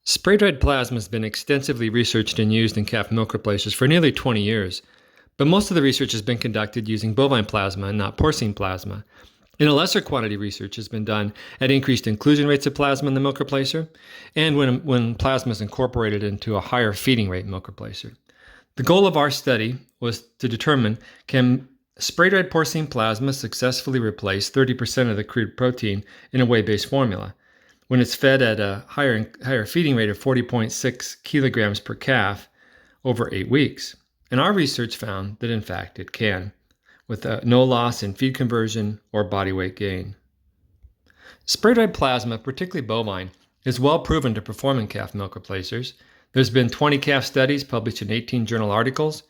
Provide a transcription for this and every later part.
Spray-dried plasma has been extensively researched and used in calf milk replacers for nearly 20 years, but most of the research has been conducted using bovine plasma and not porcine plasma. In a lesser quantity, research has been done at increased inclusion rates of plasma in the milk replacer and when plasma is incorporated into a higher feeding rate milk replacer. The goal of our study was to determine, can spray-dried porcine plasma successfully replace 30% of the crude protein in a whey-based formula when it's fed at a higher feeding rate of 40.6 kilograms per calf over 8 weeks. And our research found that in fact it can, with no loss in feed conversion or body weight gain. Spray-dried plasma, particularly bovine, is well proven to perform in calf milk replacers. There's been 20 calf studies published in 18 journal articles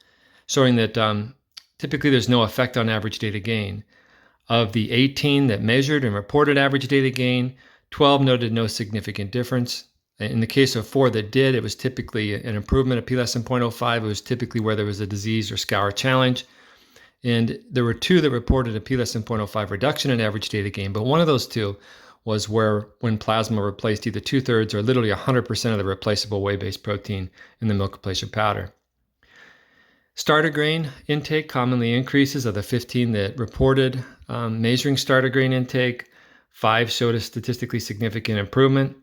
showing that typically there's no effect on average data gain. Of the 18 that measured and reported average data gain, 12 noted no significant difference. In the case of 4 that did, it was typically an improvement of P less than 0.05. It was typically where there was a disease or scour challenge. And there were 2 that reported a P less than 0.05 reduction in average data gain, but one of those 2 was when plasma replaced either 2/3 or literally 100% of the replaceable whey-based protein in the milk replacer powder. Starter grain intake commonly increases. Of the 15 that reported measuring starter grain intake, 5 showed a statistically significant improvement.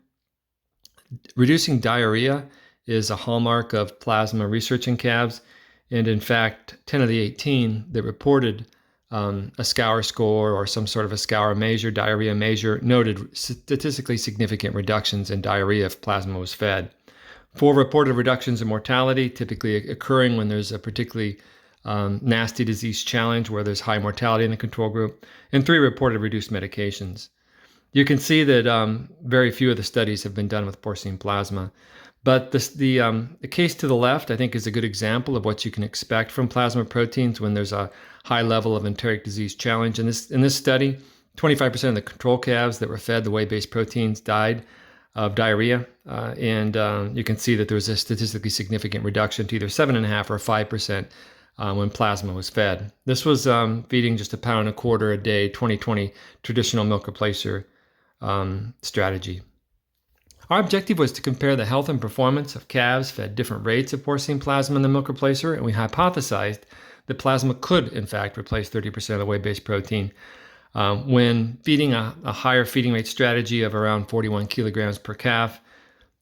Reducing diarrhea is a hallmark of plasma research in calves, and in fact, 10 of the 18 that reported a scour score or some sort of a scour measure, diarrhea measure, noted statistically significant reductions in diarrhea if plasma was fed. 4 reported reductions in mortality, typically occurring when there's a particularly nasty disease challenge where there's high mortality in the control group, and 3 reported reduced medications. You can see that very few of the studies have been done with porcine plasma, but the case to the left, I think, is a good example of what you can expect from plasma proteins when there's a high level of enteric disease challenge. In this study, 25% of the control calves that were fed the whey-based proteins died of diarrhea, and you can see that there was a statistically significant reduction to either 7.5% or 5% when plasma was fed. This was feeding just 1.25 pounds a day, 20/20 traditional milk replacer strategy. Our objective was to compare the health and performance of calves fed different rates of porcine plasma in the milk replacer, and we hypothesized that plasma could, in fact, replace 30% of the whey-based protein when feeding a higher feeding rate strategy of around 41 kilograms per calf,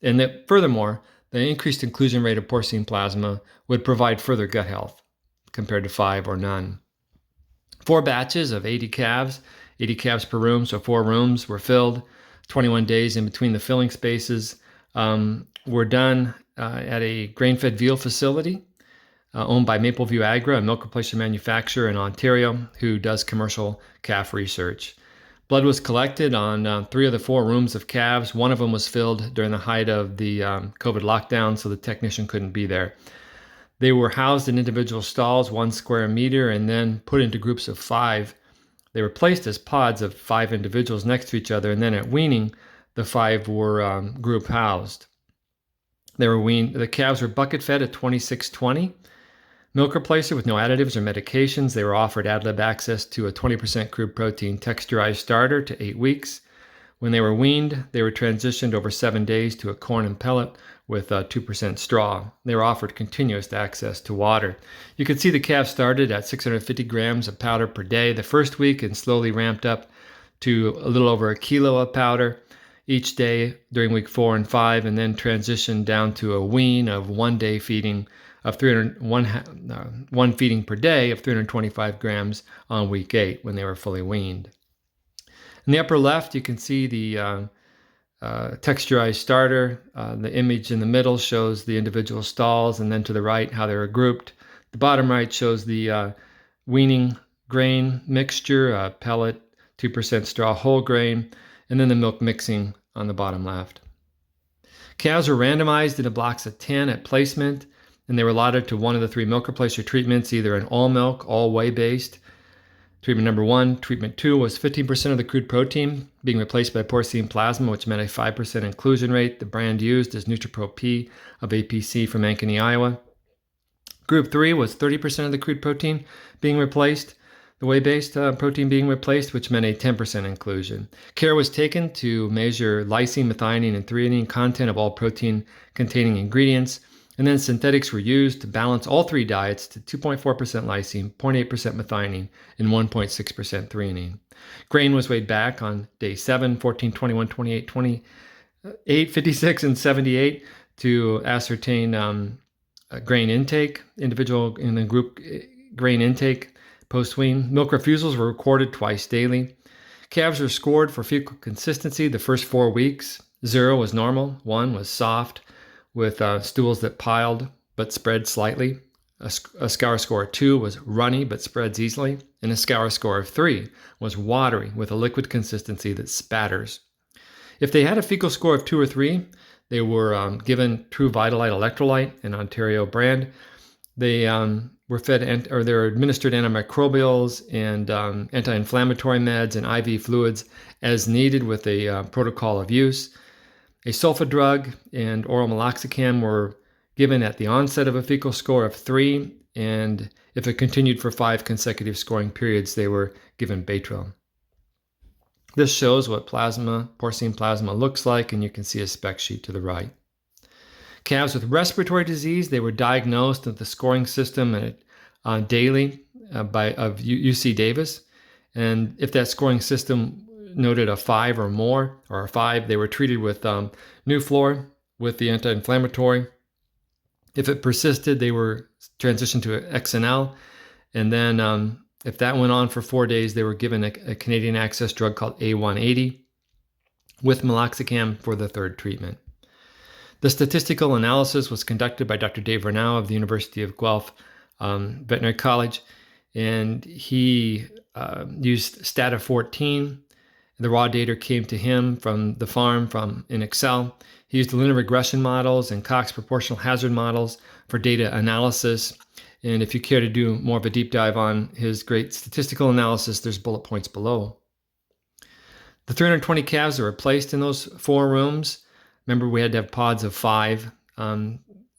and that furthermore, the increased inclusion rate of porcine plasma would provide further gut health compared to 5 or none. 4 batches of 80 calves per room, so 4 rooms were filled. 21 days in between the filling spaces were done at a grain-fed veal facility owned by Mapleview Agra, a milk replacer manufacturer in Ontario who does commercial calf research. Blood was collected on 3 of the 4 rooms of calves. 1 of them was filled during the height of the COVID lockdown, so the technician couldn't be there. They were housed in individual stalls, 1 square meter, and then put into groups of 5. They were placed as pods of 5 individuals next to each other, and then at weaning, the 5 were group housed. They were weaned. The calves were bucket fed at 26/20 milk replacer with no additives or medications. They were offered ad lib access to a 20% crude protein texturized starter to 8 weeks. When they were weaned, they were transitioned over 7 days to a corn and pellet with 2% straw. They were offered continuous access to water. You can see the calves started at 650 grams of powder per day the first week and slowly ramped up to a little over 1 kilo of powder each day during week 4 and 5, and then transitioned down to a wean of 1 day feeding of 1 feeding per day of 325 grams on week 8 when they were fully weaned. In the upper left, you can see the texturized starter. The image in the middle shows the individual stalls, and then to the right, how they were grouped. The bottom right shows the weaning grain mixture, pellet, 2% straw whole grain, and then the milk mixing on the bottom left. Calves were randomized into blocks of 10 at placement, and they were allotted to one of the 3 milk replacer treatments, either an all milk, all whey-based. Treatment number 1, treatment 2 was 15% of the crude protein being replaced by porcine plasma, which meant a 5% inclusion rate. The brand used is NutriPro P of APC from Ankeny, Iowa. Group 3 was 30% of the crude protein being replaced. the whey-based protein being replaced, which meant a 10% inclusion. Care was taken to measure lysine, methionine, and threonine content of all protein-containing ingredients, and then synthetics were used to balance all three diets to 2.4% lysine, 0.8% methionine, and 1.6% threonine. Grain was weighed back on day 7, 14, 21, 28, 28, 56, and 78 to ascertain grain intake, individual in the group grain intake post-wean. Milk refusals were recorded twice daily. Calves were scored for fecal consistency the first 4 weeks. 0 was normal, 1 was soft, with stools that piled but spread slightly. A scour score of 2 was runny but spreads easily, and a scour score of 3 was watery with a liquid consistency that spatters. If they had a fecal score of 2 or 3, they were given True Vitalite electrolyte, an Ontario brand. They were fed or they were administered antimicrobials and anti-inflammatory meds and IV fluids as needed with a protocol of use. A sulfa drug and oral meloxicam were given at the onset of a fecal score of 3, and if it continued for 5 consecutive scoring periods, they were given Baytril. This shows what porcine plasma looks like, and you can see a spec sheet to the right. Calves with respiratory disease, they were diagnosed with the scoring system daily by UC Davis, and if that scoring system noted a 5 or more, or a 5, they were treated with Nuflor with the anti-inflammatory. If it persisted, they were transitioned to XNL, and then if that went on for 4 days, they were given a Canadian access drug called A180 with meloxicam for the third treatment. The statistical analysis was conducted by Dr. Dave Renaud of the University of Guelph Veterinary College, and he used Stata 14. The raw data came to him from the farm in Excel. He used the linear regression models and Cox proportional hazard models for data analysis. And if you care to do more of a deep dive on his great statistical analysis, there's bullet points below. The 320 calves that were placed in those 4 rooms, remember we had to have pods of 5.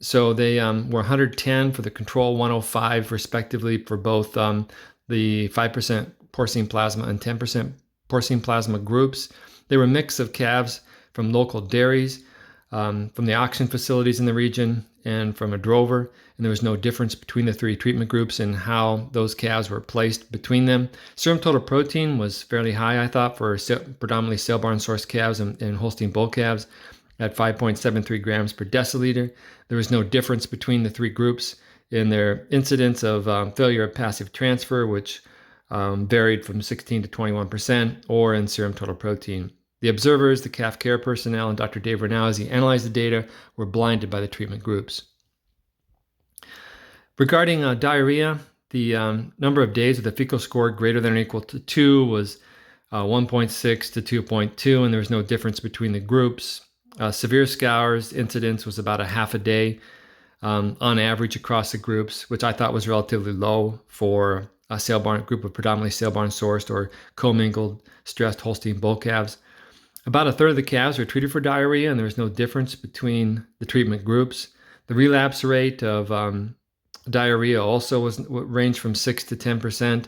So they were 110 for the control, 105 respectively for both the 5% porcine plasma and 10% porcine plasma groups. They were a mix of calves from local dairies, from the auction facilities in the region, and from a drover, and there was no difference between the 3 treatment groups and how those calves were placed between them. Serum total protein was fairly high, I thought, for predominantly sale barn source calves and Holstein bull calves at 5.73 grams per deciliter. There was no difference between the 3 groups in their incidence of failure of passive transfer, which varied from 16 to 21%, or in serum total protein. The observers, the calf care personnel, and Dr. Dave Renaud, as he analyzed the data, were blinded by the treatment groups. Regarding diarrhea, the number of days with a fecal score greater than or equal to 2 was 1.6 to 2.2, and there was no difference between the groups. Severe scours incidence was about a half a day on average across the groups, which I thought was relatively low for a sale barn group of predominantly sale barn sourced or commingled stressed Holstein bull calves. About a third of the calves were treated for diarrhea, and there was no difference between the treatment groups. The relapse rate of diarrhea also ranged from 6 to 10%,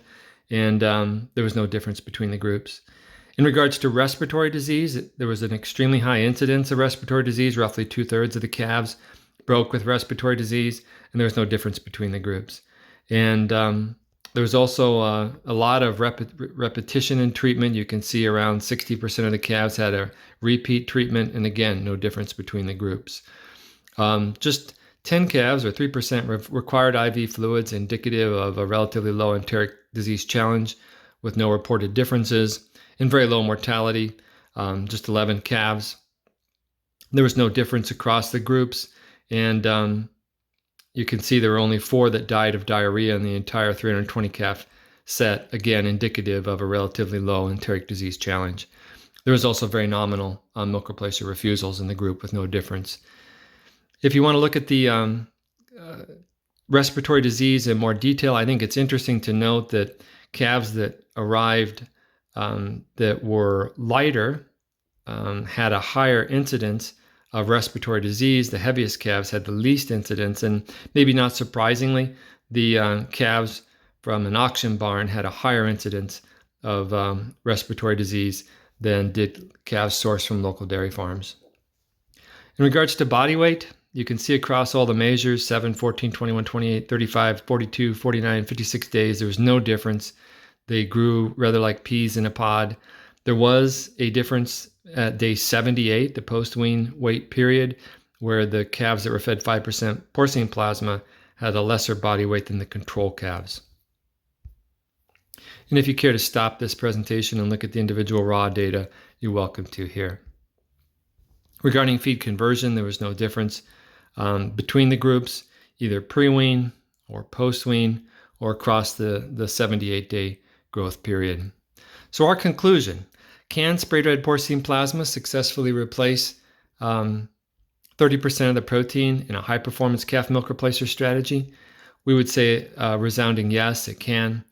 and there was no difference between the groups. In regards to respiratory disease, there was an extremely high incidence of respiratory disease. Roughly 2/3 of the calves broke with respiratory disease, and there was no difference between the groups. And there was also a lot of repetition in treatment. You can see around 60% of the calves had a repeat treatment, and again, no difference between the groups. Just 10 calves, or 3%, required IV fluids, indicative of a relatively low enteric disease challenge with no reported differences, and very low mortality, just 11 calves. There was no difference across the groups, and you can see there were only 4 that died of diarrhea in the entire 320 calf set, again indicative of a relatively low enteric disease challenge. There was also very nominal milk replacer refusals in the group with no difference. If you want to look at the respiratory disease in more detail, I think it's interesting to note that calves that arrived that were lighter had a higher incidence of respiratory disease. The heaviest calves had the least incidence, and maybe not surprisingly, the calves from an auction barn had a higher incidence of respiratory disease than did calves sourced from local dairy farms. In regards to body weight, you can see across all the measures, 7, 14, 21, 28, 35, 42, 49, 56 days, there was no difference. They grew rather like peas in a pod. There was a difference at day 78, the post-wean weight period, where the calves that were fed 5% porcine plasma had a lesser body weight than the control calves. And if you care to stop this presentation and look at the individual raw data, you're welcome to here. Regarding feed conversion, there was no difference between the groups, either pre-wean or post-wean or across the 78-day growth period. So our conclusion, can spray-dried porcine plasma successfully replace 30% of the protein in a high-performance calf milk replacer strategy? We would say a resounding yes, it can,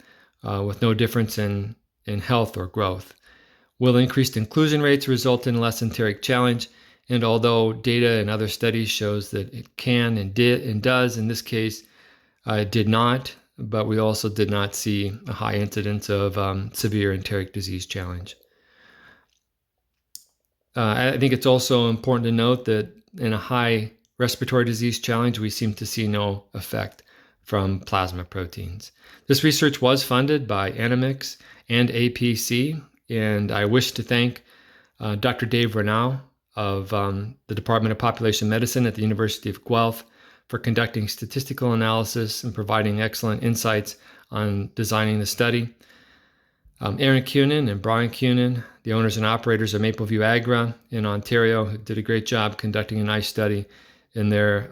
with no difference in health or growth. Will increased inclusion rates result in less enteric challenge? And although data and other studies shows that it can and does, in this case, it did not, but we also did not see a high incidence of severe enteric disease challenge. I think it's also important to note that in a high respiratory disease challenge, we seem to see no effect from plasma proteins. This research was funded by Animix and APC, and I wish to thank Dr. Dave Renaud of the Department of Population Medicine at the University of Guelph for conducting statistical analysis and providing excellent insights on designing the study. Aaron Cunin and Brian Cunin, the owners and operators of Mapleview Agra in Ontario, who did a great job conducting a nice study in their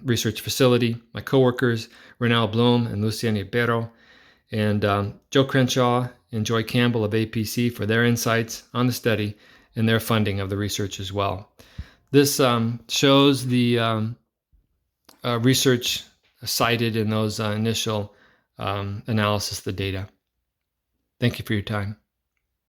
research facility. My coworkers, Renal Bloom and Luciana Berro, and Joe Crenshaw and Joy Campbell of APC for their insights on the study and their funding of the research as well. This shows the research cited in those initial analysis of the data. Thank you for your time.